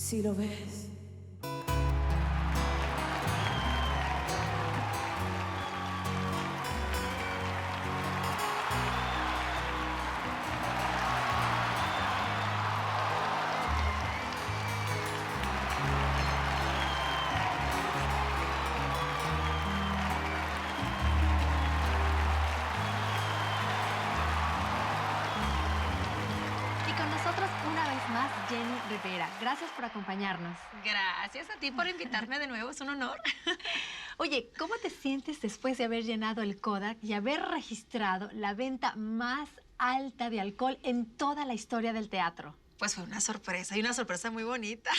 Si lo ves. Y con nosotros una vez más, Jenny Rivera. Gracias por acompañarnos. Gracias a ti por invitarme de nuevo, es un honor. Oye, ¿cómo te sientes después de haber llenado el Kodak y haber registrado la venta más alta de alcohol en toda la historia del teatro? Pues fue una sorpresa, y una sorpresa muy bonita.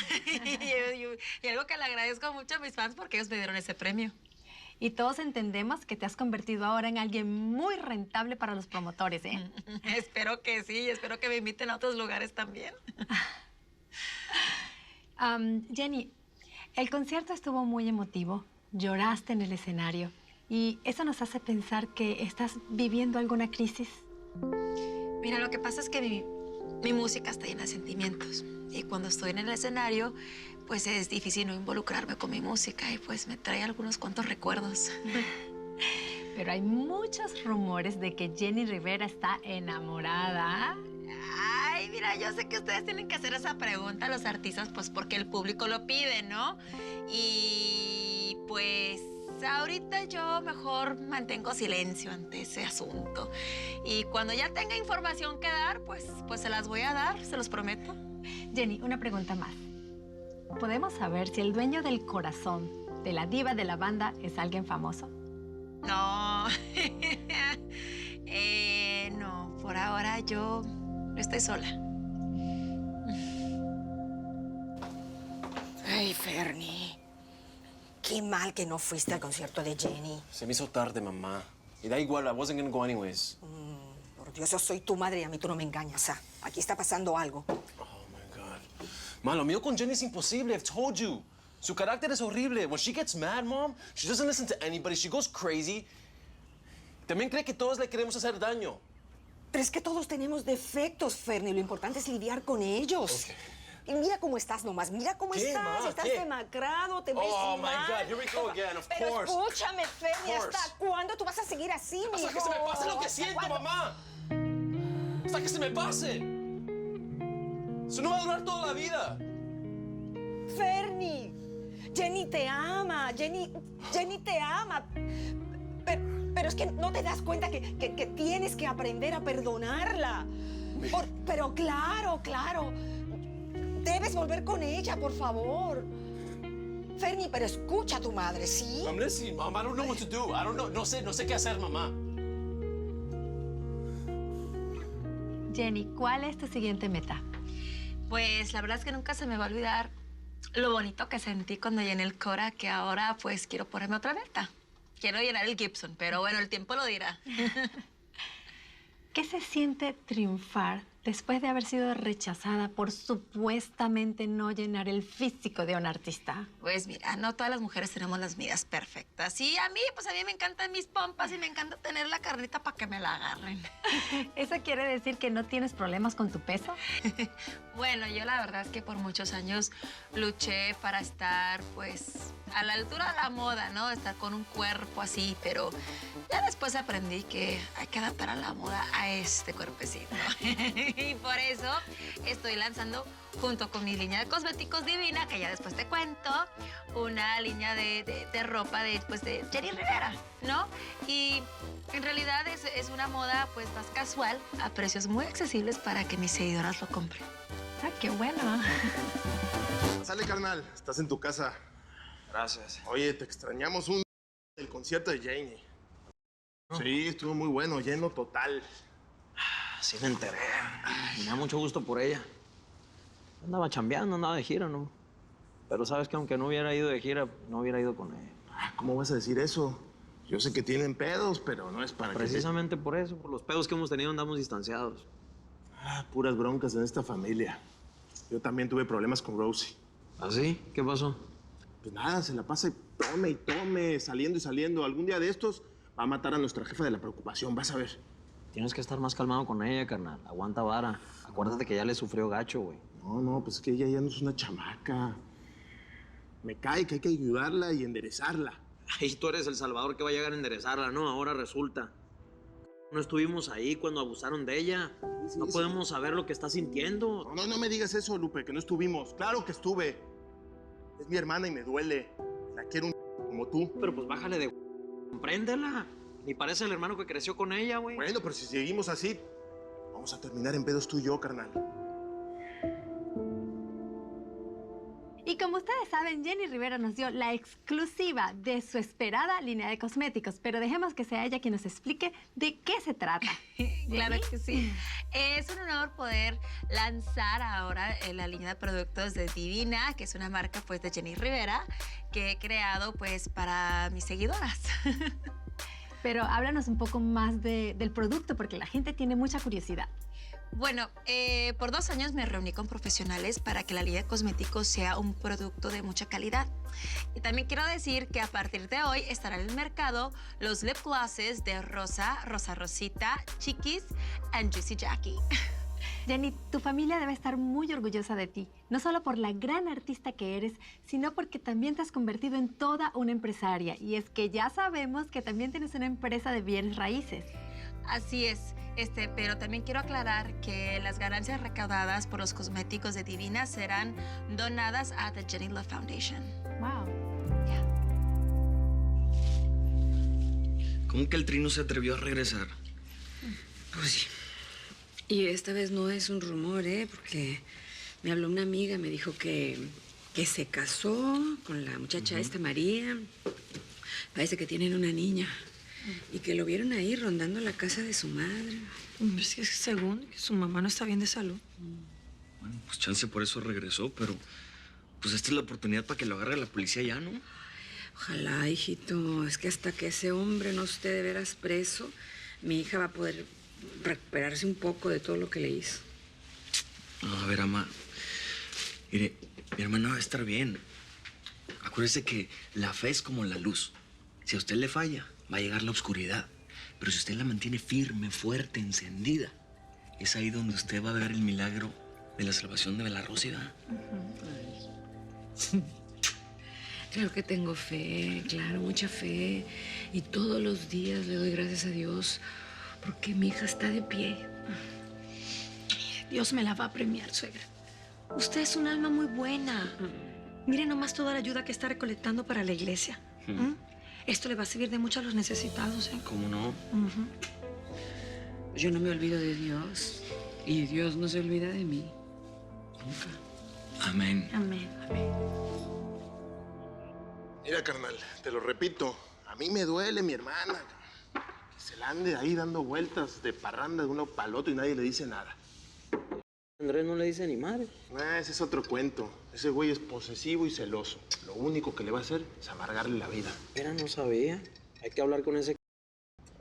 y algo que le agradezco mucho a mis fans porque ellos me dieron ese premio. Y todos entendemos que te has convertido ahora en alguien muy rentable para los promotores, ¿eh? Espero que sí, espero que me inviten a otros lugares también. Jenny, el concierto estuvo muy emotivo. Lloraste en el escenario. Y eso nos hace pensar que estás viviendo alguna crisis. Mira, lo que pasa es que mi música está llena de sentimientos. Y cuando estoy en el escenario, pues es difícil no involucrarme con mi música y pues me trae algunos cuantos recuerdos. Pero hay muchos rumores de que Jenny Rivera está enamorada. Ay, mira, yo sé que ustedes tienen que hacer esa pregunta a los artistas, pues porque el público lo pide, ¿no? Y pues ahorita yo mejor mantengo silencio ante ese asunto. Y cuando ya tenga información que dar, pues se las voy a dar, se los prometo. Jenny, una pregunta más. ¿Podemos saber si el dueño del corazón de la diva de la banda es alguien famoso? No, no, por ahora yo estoy sola. Ay, Fernie. Qué mal que no fuiste al concierto de Jenny. Se me hizo tarde, mamá. Y da igual, I wasn't gonna go anyways. Por Dios, yo soy tu madre y a mí tú no me engañas. Aquí está pasando algo. Oh, my God. Ma, lo mío con Jenny es imposible, I've told you. Su carácter es horrible. When she gets mad, Mom, she doesn't listen to anybody. She goes crazy. También cree que todos le queremos hacer daño. Pero es que todos tenemos defectos, Fernie. Lo importante es lidiar con ellos. Okay. Y mira cómo estás nomás. Mira cómo ¿Qué, estás. ma? Estás ¿Qué? demacrado, te ves Oh, mal. my God, here we go again, of Pero course. escúchame, Fernie. Of course. ¿Hasta cuándo tú vas a seguir así, mijo? Hasta que se me pase lo que ¿Hasta siento, cuándo? mamá. Hasta que se me pase. Eso no va a durar toda la vida. Fernie, Jenny te ama. Jenny te ama. Pero es que no te das cuenta que tienes que aprender a perdonarla. Pero claro. Debes volver con ella, por favor. Fernie, pero escucha a tu madre, ¿sí? I'm listening, Mom. I don't know what to do. I don't know. No sé qué hacer, mamá. Jenny, ¿cuál es tu siguiente meta? Pues la verdad es que nunca se me va a olvidar lo bonito que sentí cuando llené el Cora, que ahora pues quiero ponerme otra meta. Quiero llenar el Gibson, pero bueno, el tiempo lo dirá. ¿Qué se siente triunfar después de haber sido rechazada por supuestamente no llenar el físico de un artista? Pues mira, no todas las mujeres tenemos las medidas perfectas. Y a mí me encantan mis pompas y me encanta tener la carnita para que me la agarren. ¿Eso quiere decir que no tienes problemas con tu peso? Bueno, yo la verdad es que por muchos años luché para estar, pues, a la altura de la moda, ¿no? Estar con un cuerpo así, pero ya después aprendí que hay que adaptar a la moda a este cuerpecito. Y por eso estoy lanzando, junto con mi línea de cosméticos Divina, que ya después te cuento, una línea de ropa de Jenny Rivera, ¿no? Y en realidad es una moda, pues, más casual, a precios muy accesibles para que mis seguidoras lo compren. ¡Ah, qué bueno! Sale, carnal. Estás en tu casa. Gracias. Oye, te extrañamos el concierto de Jenny. Sí, estuvo muy bueno, lleno total. Sí me enteré. Me da mucho gusto por ella. Andaba chambeando, andaba de gira, ¿no? Pero sabes que aunque no hubiera ido de gira, no hubiera ido con ella. ¿Cómo vas a decir eso? Yo sé que tienen pedos, pero no es para Precisamente por eso, por los pedos que hemos tenido, andamos distanciados. puras broncas en esta familia. Yo también tuve problemas con Rosie. ¿Ah, sí? ¿Qué pasó? Pues nada, se la pasa y tome, saliendo y saliendo. Algún día de estos va a matar a nuestra jefa de la preocupación, vas a ver. Tienes que estar más calmado con ella, carnal. Aguanta vara. Acuérdate que ya le sufrió gacho, güey. No, pues es que ella ya no es una chamaca. Me cae que hay que ayudarla y enderezarla. Ay, tú eres el salvador que va a llegar a enderezarla, ¿no? Ahora resulta. No estuvimos ahí cuando abusaron de ella. No podemos saber lo que está sintiendo. No me digas eso, Lupe, que no estuvimos. Claro que estuve. Es mi hermana y me duele. La quiero un como tú. Pero pues bájale de... Compréndela. Ni parece el hermano que creció con ella, güey. Bueno, pero si seguimos así, vamos a terminar en pedos tú y yo, carnal. Y como ustedes saben, Jenny Rivera nos dio la exclusiva de su esperada línea de cosméticos, pero dejemos que sea ella quien nos explique de qué se trata. Claro que sí. Es un honor poder lanzar ahora la línea de productos de Divina, que es una marca pues de Jenny Rivera, que he creado pues para mis seguidoras. Pero háblanos un poco más del producto, porque la gente tiene mucha curiosidad. Bueno, por 2 años me reuní con profesionales para que la línea de cosméticos sea un producto de mucha calidad. Y también quiero decir que a partir de hoy estarán en el mercado los lip glosses de Rosa, Rosa Rosita, Chiquis and Juicy Jackie. Jenny, tu familia debe estar muy orgullosa de ti, no solo por la gran artista que eres, sino porque también te has convertido en toda una empresaria. Y es que ya sabemos que también tienes una empresa de bienes raíces. Así es, pero también quiero aclarar que las ganancias recaudadas por los cosméticos de Divina serán donadas a The Jenny Love Foundation. Wow. ¿Cómo que el Tri no se atrevió a regresar? Pues sí. Y esta vez no es un rumor, porque me habló una amiga, me dijo que se casó con la muchacha esta María. Parece que tienen una niña. Y que lo vieron ahí rondando la casa de su madre. Es que según que su mamá no está bien de salud. Bueno, pues chance por eso regresó, pero pues esta es la oportunidad para que lo agarre la policía ya, ¿no? Ojalá, hijito. Es que hasta que ese hombre no esté de veras preso, mi hija va a poder recuperarse un poco de todo lo que le hizo. No, a ver, ama. Mire, mi hermana va a estar bien. Acuérdese que la fe es como la luz. Si a usted le falla, va a llegar la oscuridad. Pero si usted la mantiene firme, fuerte, encendida, es ahí donde usted va a ver el milagro de la salvación de la Rosy, ¿verdad? Claro que tengo fe, claro, mucha fe. Y todos los días le doy gracias a Dios porque mi hija está de pie. Dios me la va a premiar, suegra. Usted es un alma muy buena. Mire nomás toda la ayuda que está recolectando para la iglesia. Esto le va a servir de mucho a los necesitados, ¿eh? ¿Cómo no? Yo no me olvido de Dios y Dios no se olvida de mí. Nunca. Amén. Amén, amén. Mira, carnal, te lo repito. A mí me duele mi hermana. Que se la ande ahí dando vueltas de parranda de uno para el otro y nadie le dice nada. Andrés no le dice ni madre. Ese es otro cuento. Ese güey es posesivo y celoso. Lo único que le va a hacer es amargarle la vida. Mira, no sabía. Hay que hablar con ese...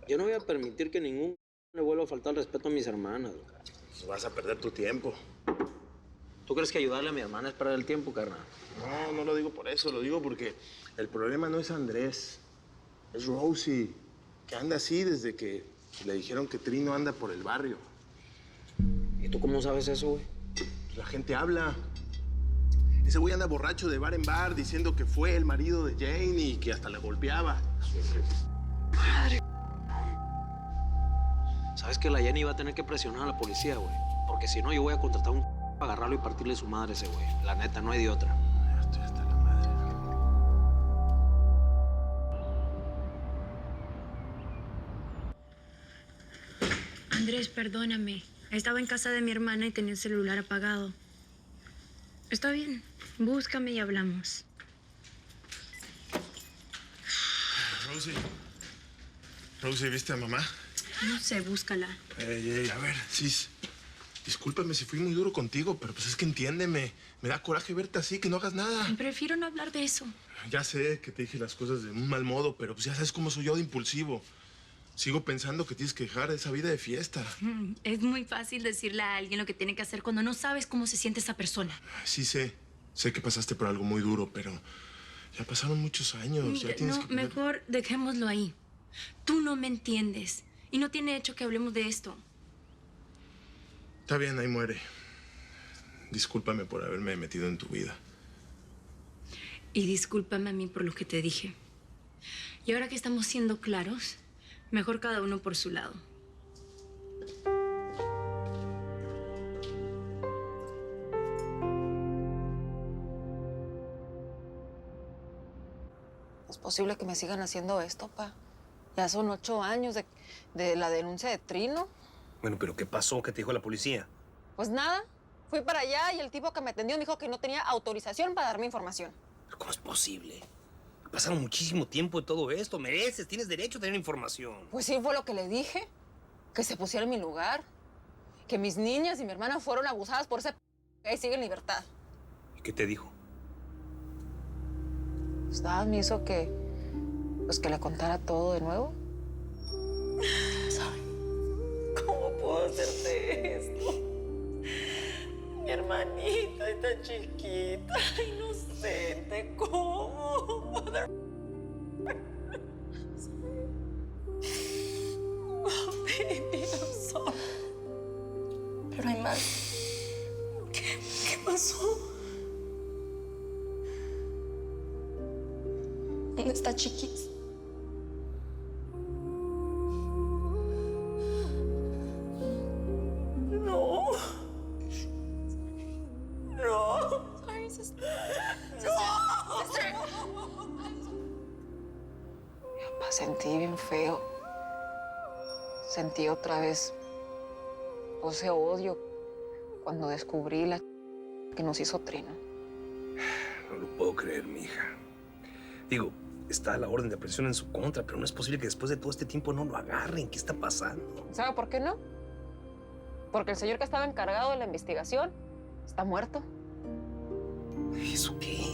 Yo no voy a permitir que ningún le vuelva a faltar el respeto a mis hermanas. Pues vas a perder tu tiempo. ¿Tú crees que ayudarle a mi hermana es perder el tiempo, carnal? No lo digo por eso. Lo digo porque el problema no es Andrés. Es Rosie, que anda así desde que le dijeron que Trino anda por el barrio. ¿Y tú cómo sabes eso, güey? Pues la gente habla. Ese güey anda borracho de bar en bar diciendo que fue el marido de Jane y que hasta la golpeaba. Madre. ¿Sabes que la Jenny va a tener que presionar a la policía, güey? Porque si no, yo voy a contratar un para agarrarlo y partirle su madre a ese güey. La neta, no hay de otra. Ya estoy hasta la madre. Andrés, perdóname. Estaba en casa de mi hermana y tenía el celular apagado. Está bien. Búscame y hablamos. Rosie, ¿viste a mamá? No sé, búscala. A ver, Cis. Discúlpame si fui muy duro contigo, pero pues es que entiéndeme. Me da coraje verte así, que no hagas nada. Prefiero no hablar de eso. Ya sé que te dije las cosas de un mal modo, pero pues ya sabes cómo soy yo de impulsivo. Sigo pensando que tienes que dejar esa vida de fiesta. Es muy fácil decirle a alguien lo que tiene que hacer cuando no sabes cómo se siente esa persona. Sí sé. Sé que pasaste por algo muy duro, pero ya pasaron muchos años. Mira, Ya tienes no, que poner... mejor dejémoslo ahí. Tú no me entiendes. Y no tiene hecho que hablemos de esto. Está bien, ahí muere. Discúlpame por haberme metido en tu vida. Y discúlpame a mí por lo que te dije. Y ahora que estamos siendo claros, mejor cada uno por su lado. ¿Es posible que me sigan haciendo esto, pa? Ya son 8 años de la denuncia de Trino. Bueno, pero ¿qué pasó? ¿Qué te dijo la policía? Pues nada, fui para allá y el tipo que me atendió me dijo que no tenía autorización para darme información. ¿Cómo es posible? Pasaron muchísimo tiempo de todo esto. Mereces, tienes derecho a tener información. Pues sí, fue lo que le dije. Que se pusiera en mi lugar. Que mis niñas y mi hermana fueron abusadas por ese que sigue en libertad. ¿Y qué te dijo? Pues nada, me hizo pues que le contara todo de nuevo. ¿Cómo puedo hacerte esto? Mi hermanita está chiquita, inocente, ¿cómo? Oh, baby, I'm sorry. Pero hay más. ¿Qué pasó? ¿Dónde está Chiquis? No. No. Sorry, sister. No. Sister. Papá, sentí bien feo. Sentí otra vez ese odio cuando descubrí la que nos hizo Trino. No lo puedo creer, mija. Digo, está la orden de aprehensión en su contra, pero no es posible que después de todo este tiempo no lo agarren. ¿Qué está pasando? ¿Sabe por qué no? Porque el señor que estaba encargado de la investigación está muerto. ¿Eso qué?